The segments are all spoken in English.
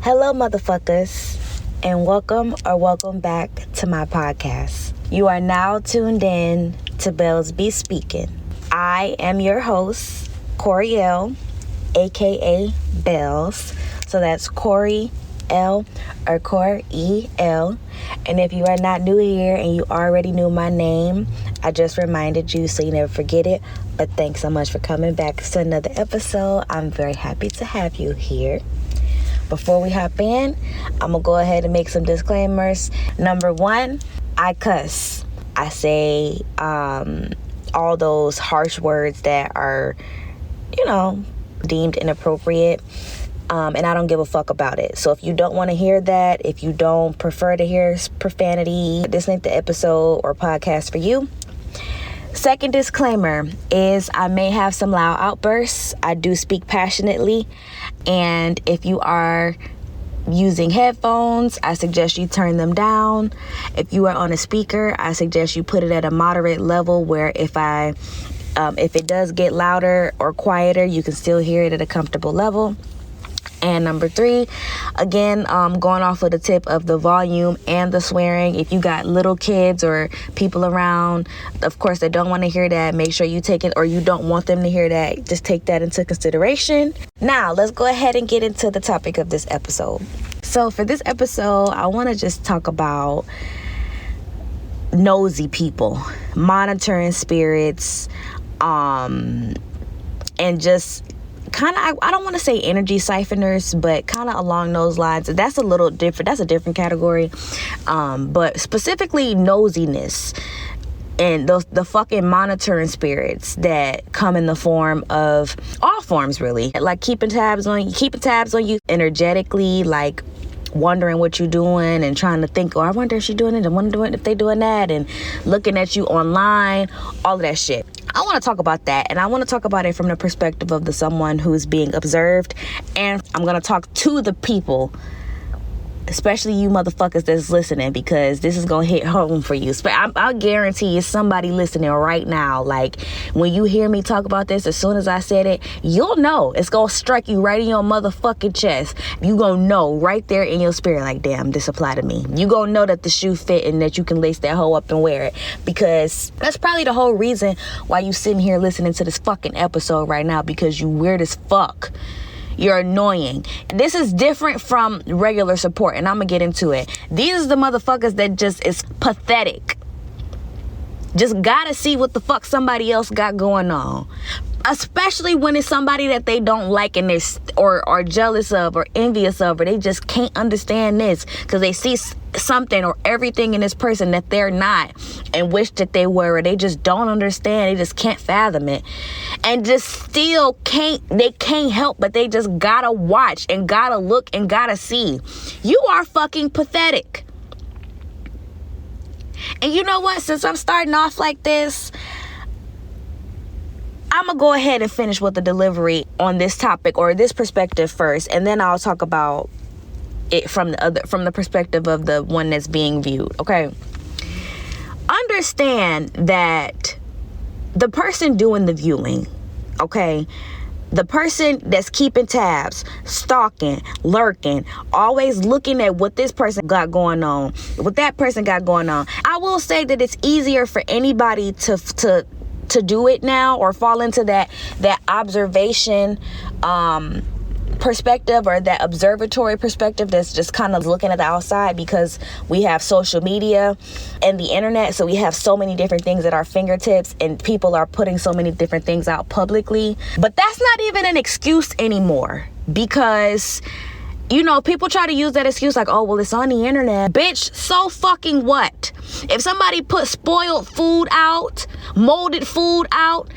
Hello, motherfuckers, and welcome back to my podcast. You are now tuned in to Bells Be Speaking. I am your host, Coriel, aka Bells. So that's Corey L or Coriel. And if you are not new here and you already knew my name, I just reminded you so you never forget it. But thanks so much for coming back to another episode. I'm very happy to have you here. Before we hop in, I'm going to go ahead and make some disclaimers. Number one, I cuss. I say all those harsh words that are, deemed inappropriate. And I don't give a fuck about it. So if you don't want to hear that, if you don't prefer to hear profanity, this ain't the episode or podcast for you. Second disclaimer is I may have some loud outbursts. I do speak passionately. And if you are using headphones, I suggest you turn them down. If you are on a speaker, I suggest you put it at a moderate level where if it does get louder or quieter, you can still hear it at a comfortable level. And number three, again, going off of the tip of the volume and the swearing, if you got little kids or people around, of course, that don't want to hear that, make sure you take it, or you don't want them to hear that, just take that into consideration. Now, let's go ahead and get into the topic of this episode. So for this episode, I want to just talk about nosy people, monitoring spirits, and just kind of, I don't want to say energy siphoners, but kind of along those lines. That's a little different. That's a different category. But specifically nosiness and the fucking monitoring spirits that come in the form of all forms, really. Like keeping tabs on you energetically, like wondering what you're doing and trying to think, I wonder if she's doing it. I wonder if they're doing that, and looking at you online, all of that shit. I want to talk about that, and I want to talk about it from the perspective of someone who's being observed, and I'm going to talk to the people, especially you motherfuckers that's listening, because this is going to hit home for you. I'll guarantee you somebody listening right now, like when you hear me talk about this, as soon as I said it, you'll know. It's going to strike you right in your motherfucking chest. You going to know right there in your spirit, like, damn, this apply to me. You going to know that the shoe fit and that you can lace that hoe up and wear it, because that's probably the whole reason why you sitting here listening to this fucking episode right now, because you weird as fuck. You're annoying. This is different from regular support, and I'm gonna get into it. These are the motherfuckers that just is pathetic. Just gotta see what the fuck somebody else got going on. Especially when it's somebody that they don't like and they're or are jealous of or envious of, or they just can't understand this because they see something or everything in this person that they're not and wish that they were, or they just don't understand. They just can't fathom it, and just still can't help, but they just gotta watch and gotta look and gotta see. You are fucking pathetic. And you know what? Since I'm starting off like this, I'm going to go ahead and finish with the delivery on this topic or this perspective first, and then I'll talk about it from the perspective of the one that's being viewed. Okay. Understand that the person doing the viewing, okay, the person that's keeping tabs, stalking, lurking, always looking at what this person got going on, what that person got going on. I will say that it's easier for anybody to do it now, or fall into that observation perspective, or that observatory perspective that's just kind of looking at the outside, because we have social media and the internet. So we have so many different things at our fingertips, and people are putting so many different things out publicly. But that's not even an excuse anymore, because people try to use that excuse like, oh, well, it's on the internet. Bitch, so fucking what? If somebody put spoiled food out, molded food out,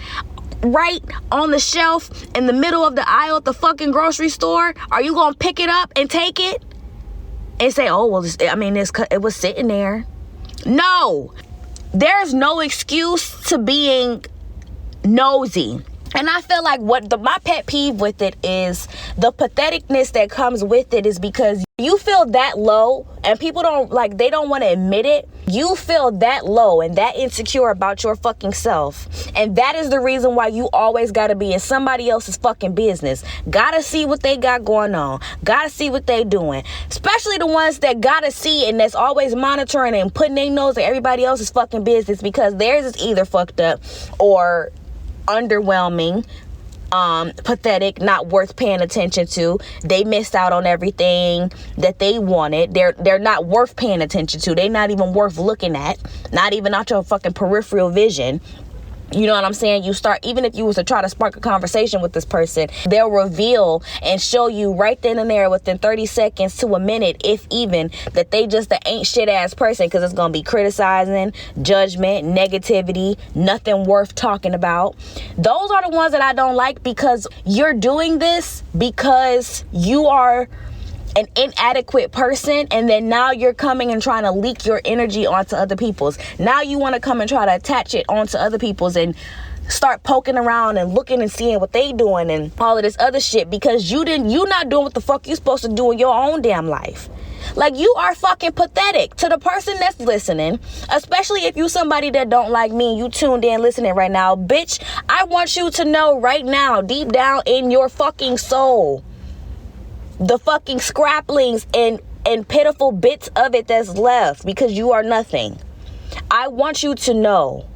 right on the shelf in the middle of the aisle at the fucking grocery store, are you gonna pick it up and take it and say, oh, well, it was sitting there? No, there's no excuse to being nosy. And I feel like my pet peeve with it is the patheticness that comes with it, is because you feel that low and people they don't want to admit it. You feel that low and that insecure about your fucking self. And that is the reason why you always got to be in somebody else's fucking business. Gotta see what they got going on. Gotta see what they doing. Especially the ones that gotta see and that's always monitoring and putting their nose in everybody else's fucking business, because theirs is either fucked up or underwhelming, pathetic, not worth paying attention to. They missed out on everything that they wanted. They're not worth paying attention to. They're not even worth looking at. Not even out your fucking peripheral vision. You know what I'm saying? You start, even if you was to try to spark a conversation with this person, they'll reveal and show you right then and there within 30 seconds to a minute, if even, that they just the ain't shit ass person, because it's going to be criticizing, judgment, negativity, nothing worth talking about. Those are the ones that I don't like, because you're doing this because you are an inadequate person, and then now you're coming and trying to leak your energy onto other people's. Now you want to come and try to attach it onto other people's and start poking around and looking and seeing what they doing and all of this other shit, because you not doing what the fuck you supposed to do in your own damn life. Like, you are fucking pathetic. To the person that's listening, especially if you somebody that don't like me, you tuned in listening right now, bitch, I want you to know right now, deep down in your fucking soul, the fucking scraplings and pitiful bits of it that's left, because you are nothing. I want you to know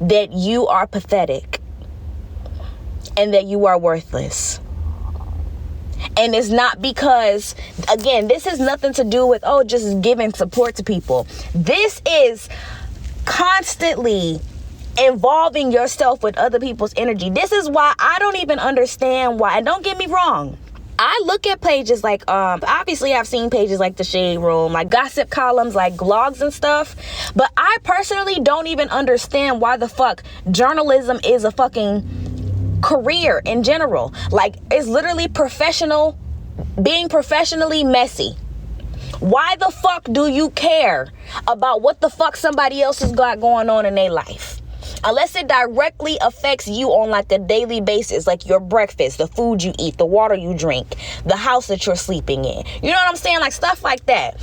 that you are pathetic and that you are worthless. And it's not because, again, this has nothing to do with, just giving support to people. This is constantly involving yourself with other people's energy. This is why I don't even understand why, and don't get me wrong, I look at pages like, obviously I've seen pages like The Shade Room, like gossip columns, like blogs and stuff. But I personally don't even understand why the fuck journalism is a fucking career in general. Like, it's literally being professionally messy. Why the fuck do you care about what the fuck somebody else has got going on in their life? Unless it directly affects you on like a daily basis, like your breakfast, the food you eat, the water you drink, the house that you're sleeping in. You know what I'm saying? Like, stuff like that.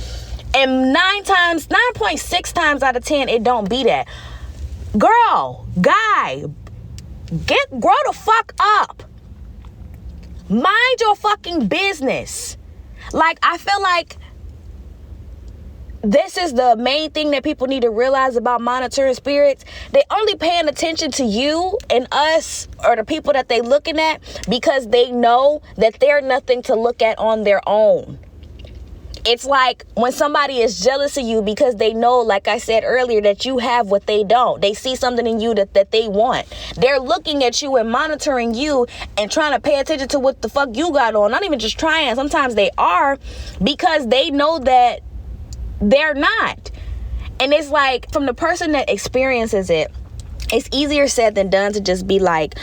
And 9.6 times out of 10, it don't be that. Girl, guy, grow the fuck up. Mind your fucking business. Like, I feel like this is the main thing that people need to realize about monitoring spirits. They only paying attention to you and us, or the people that they looking at, because they know that they're nothing to look at on their own. It's like when somebody is jealous of you because they know, like I said earlier, that you have what they don't. They see something in you that they want. They're looking at you and monitoring you and trying to pay attention to what the fuck you got on. Not even just trying. Sometimes they are, because they know that they're not. And it's like, from the person that experiences it, it's easier said than done to just be like,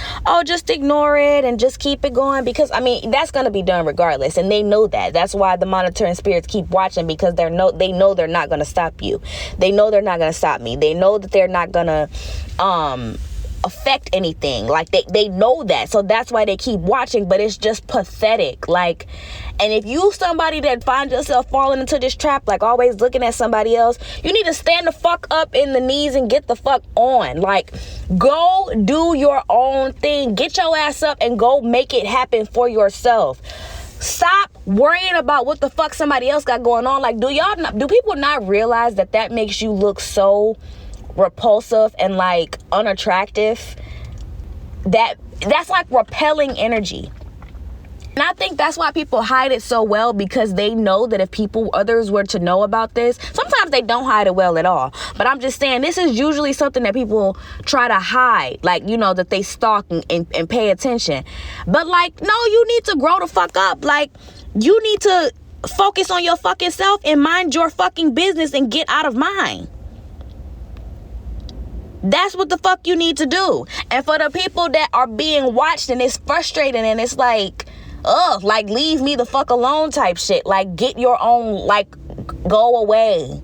just ignore it and just keep it going, because I mean, that's going to be done regardless, and they know that. That's why the monitoring spirits keep watching, because they know they're not going to stop you. They know they're not going to stop me. They know that they're not going to affect anything. Like, they know that, so that's why they keep watching. But it's just pathetic. Like, and if you somebody that find yourself falling into this trap, like always looking at somebody else, you need to stand the fuck up in the knees and get the fuck on. Like, go do your own thing. Get your ass up and go make it happen for yourself. Stop worrying about what the fuck somebody else got going on. Like, do people not realize that makes you look so repulsive and like unattractive? That's like repelling energy. And I think that's why people hide it so well, because they know that if others were to know about this, sometimes they don't hide it well at all. But I'm just saying, this is usually something that people try to hide, like, you know, that they stalk and pay attention. But like, no, you need to grow the fuck up. Like, you need to focus on your fucking self and mind your fucking business and get out of mine. That's what the fuck you need to do. And for the people that are being watched and it's frustrating and it's like, like, leave me the fuck alone type shit. Like, get your own, like, go away.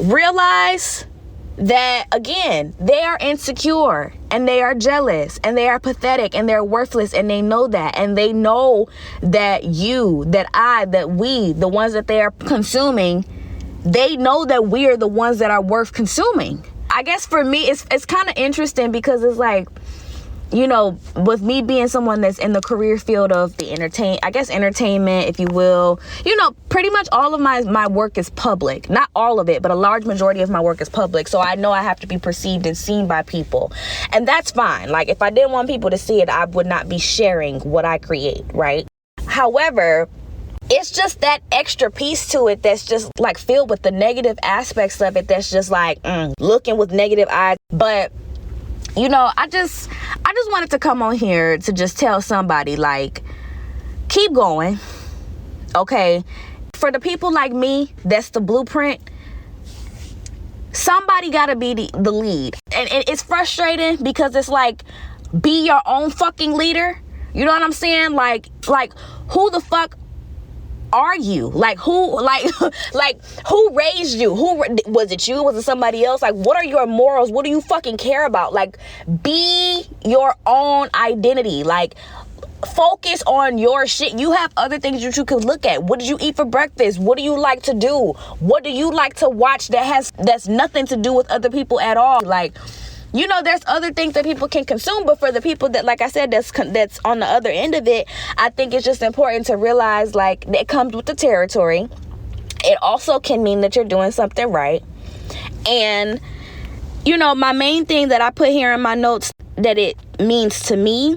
Realize that, again, they are insecure. and they are jealous and they are pathetic and they're worthless, and they know that, and they know that you, that I, that we, the ones that they are consuming, they know that we are the ones that are worth consuming. I guess for me it's kind of interesting because it's like, you know, with me being someone that's in the career field of the entertainment, if you will, you know, pretty much all of my work is public. Not all of it, but a large majority of my work is public. So I know I have to be perceived and seen by people. And that's fine. Like, if I didn't want people to see it, I would not be sharing what I create, right? However, it's just that extra piece to it that's just like filled with the negative aspects of it, that's just like looking with negative eyes. But you know, I just wanted to come on here to just tell somebody, like, keep going, okay? For the people like me, that's the blueprint. Somebody gotta be the lead. And it's frustrating because it's like, be your own fucking leader. You know what I'm saying? Like who the fuck are you? Like, who raised you? Who was it? You? Was it somebody else? Like, what are your morals? What do you fucking care about? Like, be your own identity. Like, focus on your shit. You have other things that you can look at. What did you eat for breakfast? What do you like to do? What do you like to watch that's nothing to do with other people at all? Like, you know, there's other things that people can consume, but for the people that, like I said, that's on the other end of it, I think it's just important to realize, like, it comes with the territory. It also can mean that you're doing something right. And, you know, my main thing that I put here in my notes that it means to me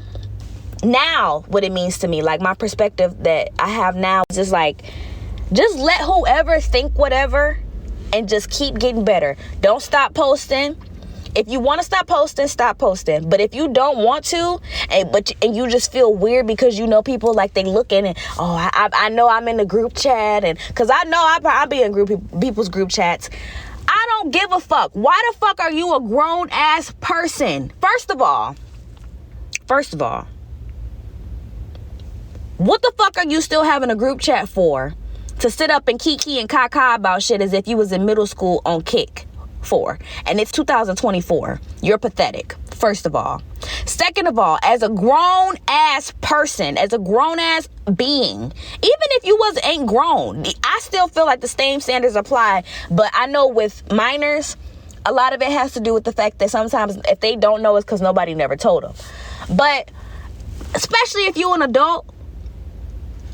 now, what it means to me, like my perspective that I have now is just like, just let whoever think whatever and just keep getting better. Don't stop posting. If you want to stop posting, stop posting. But if you don't want to, and you just feel weird because you know people, like, they look in and, oh, I know I'm in the group chat, and because I know I be in people's group chats. I don't give a fuck. Why the fuck are you a grown ass person? First of all, what the fuck are you still having a group chat for? To sit up and kiki and caca about shit as if you was in middle school on Kick. And it's 2024. You're pathetic, first of all. Second of all, as a grown ass person, as a grown ass being, even if you ain't grown, I still feel like the same standards apply. But I know with minors, a lot of it has to do with the fact that sometimes if they don't know, it's because nobody never told them. But especially if you're an adult,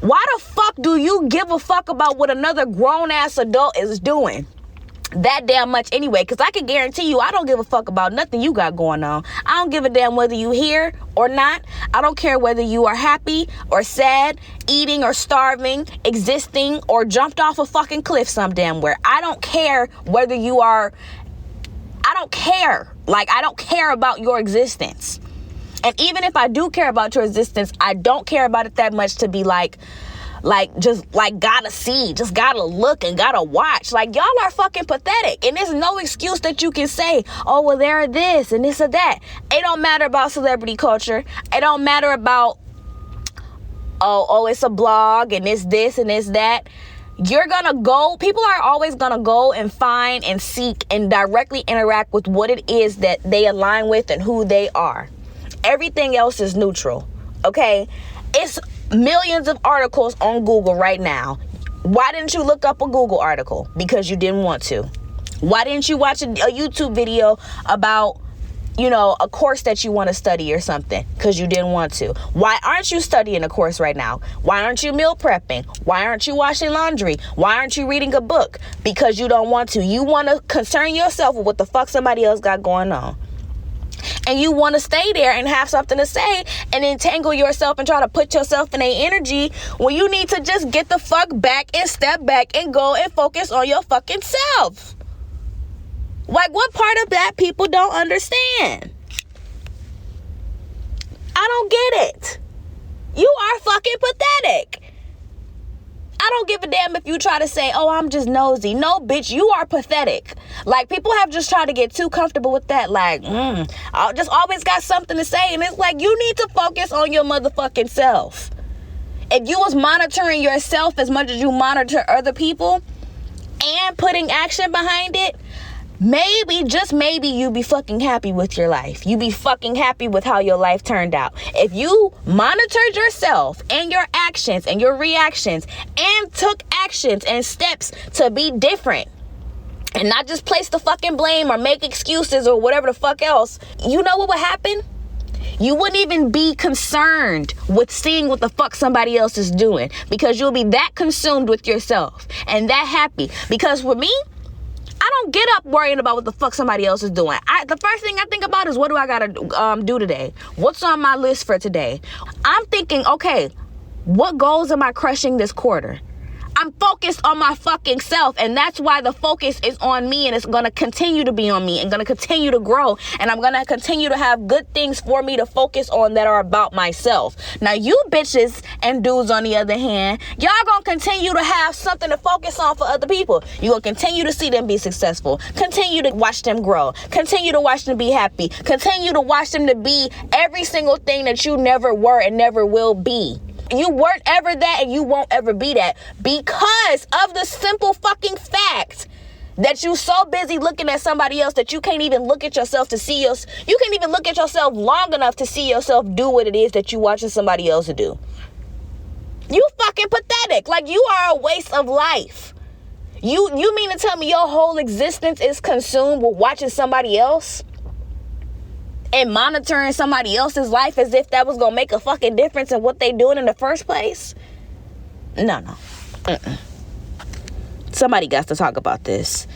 why the fuck do you give a fuck about what another grown ass adult is doing that damn much anyway? Because I can guarantee you, I don't give a fuck about nothing you got going on. I don't give a damn whether you here or not. I don't care whether you are happy or sad, eating or starving, existing, or jumped off a fucking cliff some damn where. I don't care whether you are. I don't care. Like, I don't care about your existence. And even if I do care about your existence, I don't care about it that much to be gotta see, just gotta look and gotta watch. Like, y'all are fucking pathetic. And there's no excuse that you can say, oh, well, they're this and this or that. It don't matter about celebrity culture. It don't matter about, oh, it's a blog and it's this and it's that. You're gonna go, people are always gonna go and find and seek and directly interact with what it is that they align with and who they are. Everything else is neutral, okay? It's millions of articles on Google right now. Why didn't you look up a Google article? Because you didn't want to. Why didn't you watch a YouTube video about, you know, a course that you want to study or something? Because you didn't want to. Why aren't you studying a course right now? Why aren't you meal prepping? Why aren't you washing laundry? Why aren't you reading a book? Because you don't want to. You want to concern yourself with what the fuck somebody else got going on. And you want to stay there and have something to say and entangle yourself and try to put yourself in a energy when you need to just get the fuck back and step back and go and focus on your fucking self. Like, what part of that people don't understand? I don't get it. You are fucking pathetic. I don't give a damn if you try to say, oh, I'm just nosy. No, bitch, you are pathetic. Like, people have just tried to get too comfortable with that. Like, I just always got something to say. And it's like, you need to focus on your motherfucking self. If you was monitoring yourself as much as you monitor other people and putting action behind it, maybe, just maybe, you be fucking happy with your life. You be fucking happy with how your life turned out. If you monitored yourself and your actions and your reactions and took actions and steps to be different and not just place the fucking blame or make excuses or whatever the fuck else, you know what would happen? You wouldn't even be concerned with seeing what the fuck somebody else is doing, because you'll be that consumed with yourself and that happy. Because for me, I don't get up worrying about what the fuck somebody else is doing. The first thing I think about is, what do I gotta do today? What's on my list for today? I'm thinking, okay, what goals am I crushing this quarter? I'm focused on my fucking self, and that's why the focus is on me, and it's gonna continue to be on me and gonna continue to grow, and I'm gonna continue to have good things for me to focus on that are about myself. Now you bitches and dudes, on the other hand, y'all gonna continue to have something to focus on for other people. You gonna continue to see them be successful, continue to watch them grow, continue to watch them be happy, continue to watch them to be every single thing that you never were and never will be. You weren't ever that, and you won't ever be that, because of the simple fucking fact that you so busy looking at somebody else that you can't even look at yourself to see you can't even look at yourself long enough to see yourself do what it is that you watching somebody else do. You fucking pathetic. Like, you are a waste of life. You mean to tell me your whole existence is consumed with watching somebody else and monitoring somebody else's life as if that was gonna make a fucking difference in what they doing in the first place? No. Somebody got to talk about this.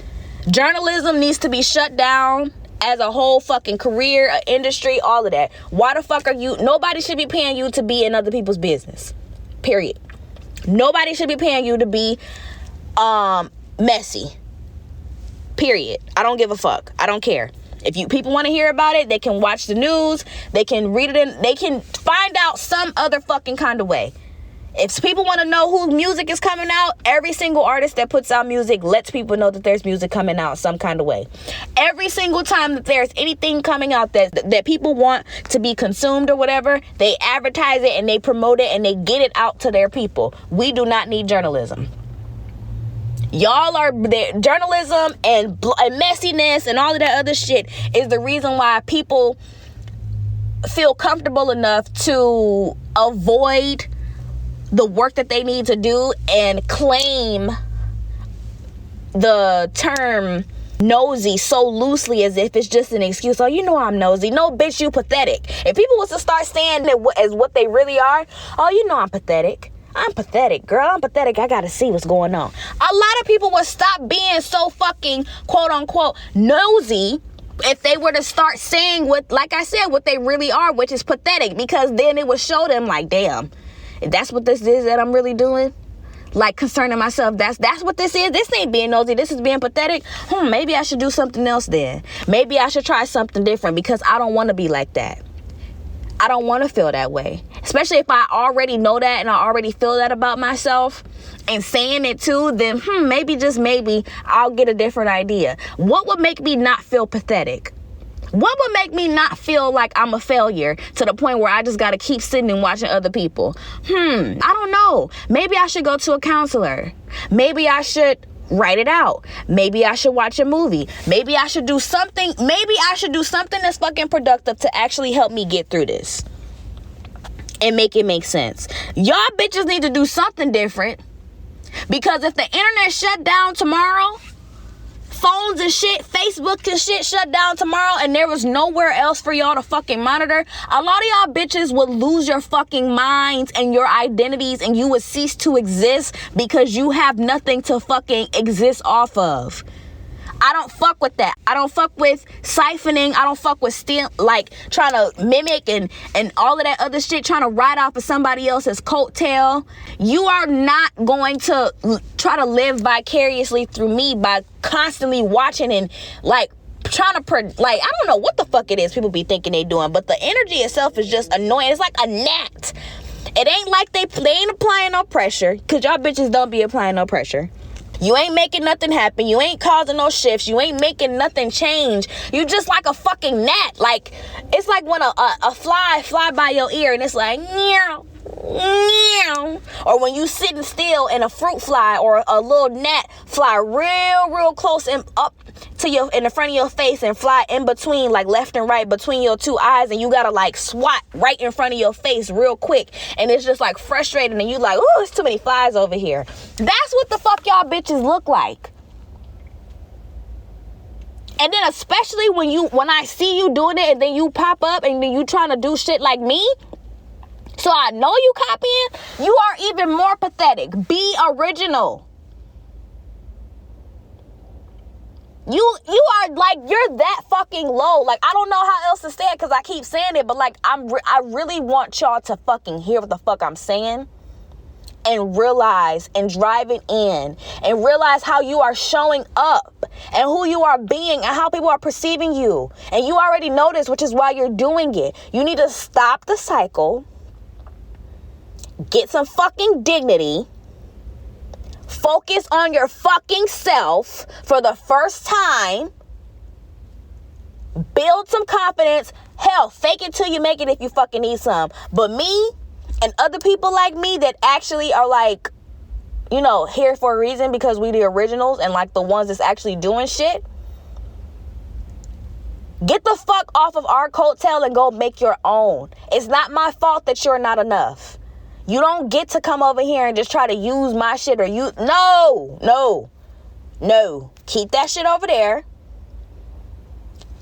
Journalism needs to be shut down as a whole fucking career, industry, all of that. Why the fuck are you? Nobody should be paying you to be in other people's business. Period. Nobody should be paying you to be messy. Period. I don't give a fuck. I don't care. If people want to hear about it, they can watch the news, they can read it, they can find out some other fucking kind of way. If people want to know who music is coming out, every single artist that puts out music lets people know that there's music coming out some kind of way. Every single time that there's anything coming out that people want to be consumed or whatever, they advertise it and they promote it and they get it out to their people. We do not need journalism. Y'all are there. Journalism and messiness and all of that other shit is the reason why people feel comfortable enough to avoid the work that they need to do and claim the term nosy so loosely as if it's just an excuse. Oh, you know I'm nosy. No, bitch, you pathetic. If people was to start saying that as what they really are, oh, you know I'm pathetic. I'm pathetic, girl. I'm pathetic. I gotta see what's going on. A lot of people would stop being so fucking quote unquote nosy if they were to start saying what they really are, which is pathetic, because then it would show them like, damn, if that's what this is that I'm really doing, like concerning myself, that's what this is. This ain't being nosy. This is being pathetic. Maybe I should do something else then. Maybe I should try something different, because I don't want to be like that. I don't want to feel that way, especially if I already know that and I already feel that about myself, and saying it too, then maybe, just maybe, I'll get a different idea. What would make me not feel pathetic? What would make me not feel like I'm a failure to the point where I just got to keep sitting and watching other people? I don't know. Maybe I should go to a counselor. Maybe I should write it out. Maybe I should watch a movie. Maybe I should do something. Maybe I should do something that's fucking productive to actually help me get through this and make it make sense. Y'all bitches need to do something different, because if the internet shut down tomorrow, phones and shit, Facebook and shit shut down tomorrow, and there was nowhere else for y'all to fucking monitor, a lot of y'all bitches would lose your fucking minds and your identities, and you would cease to exist because you have nothing to fucking exist off of. I don't fuck with that. I don't fuck with siphoning. I don't fuck with like trying to mimic and all of that other shit, trying to ride off of somebody else's coattail. You are not going to try to live vicariously through me by constantly watching and like trying to I don't know what the fuck it is people be thinking they doing, but the energy itself is just annoying. It's like a gnat. It ain't like they ain't applying no pressure, because y'all bitches don't be applying no pressure. You ain't making nothing happen. You ain't causing no shifts. You ain't making nothing change. You just like a fucking gnat. Like, it's like when a fly by your ear and it's like, meow, meow. Or when you sitting still and a fruit fly or a little gnat fly real close and up to your in the front of your face and fly in between, like left and right between your two eyes, and you gotta like swat right in front of your face real quick, and it's just like frustrating, and you like, oh, it's too many flies over here. That's what the fuck y'all bitches look like. And then especially when I see you doing it, and then you pop up and then you trying to do shit like me, so I know you copying, you are even more pathetic. Be original. You are like, you're that fucking low. Like, I don't know how else to say it because I keep saying it, but like, I really want y'all to fucking hear what the fuck I'm saying and realize and drive it in and realize how you are showing up and who you are being and how people are perceiving you. And you already know this, which is why you're doing it. You need to stop the cycle, get some fucking dignity, focus on your fucking self for the first time, build some confidence. Hell, fake it till you make it if you fucking need some. But me and other people like me that actually are like, you know, here for a reason because we the originals and like the ones that's actually doing shit, get the fuck off of our coattail and go make your own. It's not my fault that you're not enough. You don't get to come over here and just try to use my shit or you. No. Keep that shit over there.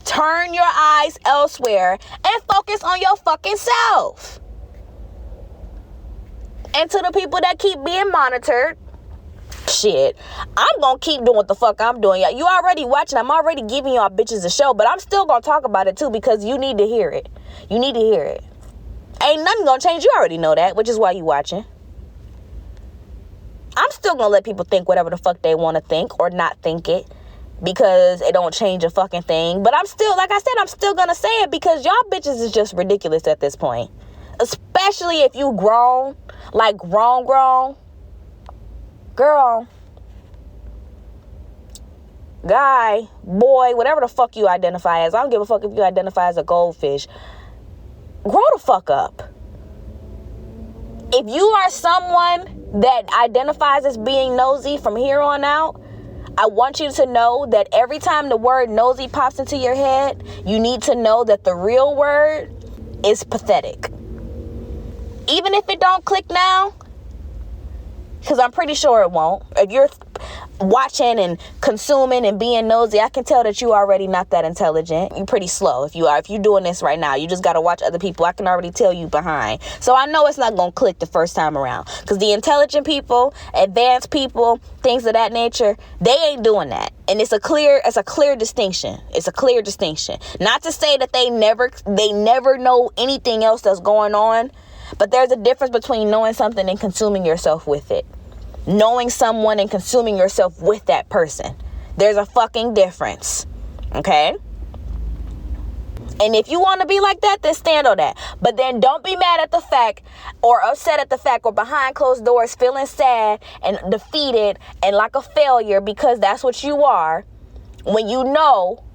Turn your eyes elsewhere and focus on your fucking self. And to the people that keep being monitored, shit, I'm gonna keep doing what the fuck I'm doing. You already watching. I'm already giving y'all bitches a show, but I'm still gonna talk about it too because you need to hear it. You need to hear it. Ain't nothing gonna change. You already know that, which is why you watching. I'm still gonna let people think whatever the fuck they want to think or not think it because it don't change a fucking thing. But I'm still, like I said, I'm still gonna say it because y'all bitches is just ridiculous at this point. Especially if you grown, like grown. Girl, guy, boy, whatever the fuck you identify as. I don't give a fuck if you identify as a goldfish. Grow the fuck up. If you are someone that identifies as being nosy from here on out, I want you to know that every time the word nosy pops into your head, you need to know that the real word is pathetic. Even if it don't click now, because I'm pretty sure it won't. If you're watching and consuming and being nosy, I can tell that you already not that intelligent. You're pretty slow if you are. If you're doing this right now, you just got to watch other people. I can already tell you behind. So I know it's not going to click the first time around. Because the intelligent people, advanced people, things of that nature, they ain't doing that. And it's a clear distinction. It's a clear distinction. Not to say that they never know anything else that's going on. But there's a difference between knowing something and consuming yourself with it. Knowing someone and consuming yourself with that person. There's a fucking difference. Okay? And if you want to be like that, then stand on that. But then don't be mad at the fact or upset at the fact or behind closed doors feeling sad and defeated and like a failure because that's what you are when you know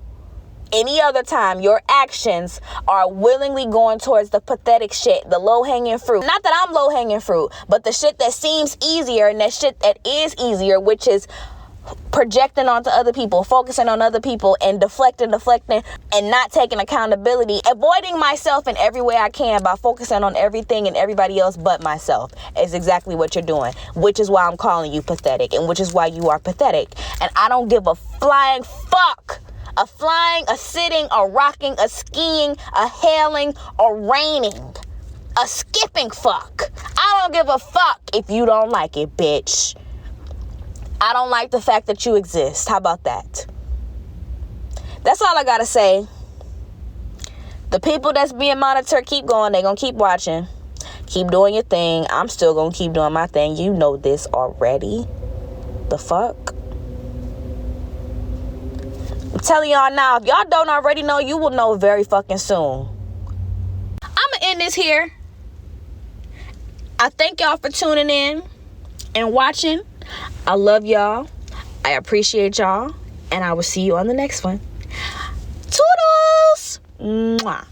any other time your actions are willingly going towards the pathetic shit, the low-hanging fruit. Not that I'm low-hanging fruit, but the shit that seems easier and that shit that is easier, which is projecting onto other people, focusing on other people and deflecting and not taking accountability, avoiding myself in every way I can by focusing on everything and everybody else but myself is exactly what you're doing, which is why I'm calling you pathetic and which is why you are pathetic. And I don't give a flying fuck. A flying, a sitting, a rocking, a skiing, a hailing, a raining, a skipping fuck. I don't give a fuck if you don't like it, bitch. I don't like the fact that you exist. How about that? That's all I gotta say. The people that's being monitored, keep going. They're gonna keep watching. Keep doing your thing. I'm still gonna keep doing my thing. You know this already. The fuck? I'm telling y'all now, if y'all don't already know, you will know very fucking soon. I'ma end this here. I thank y'all for tuning in and watching. I love y'all. I appreciate y'all. And I will see you on the next one. Toodles! Mwah.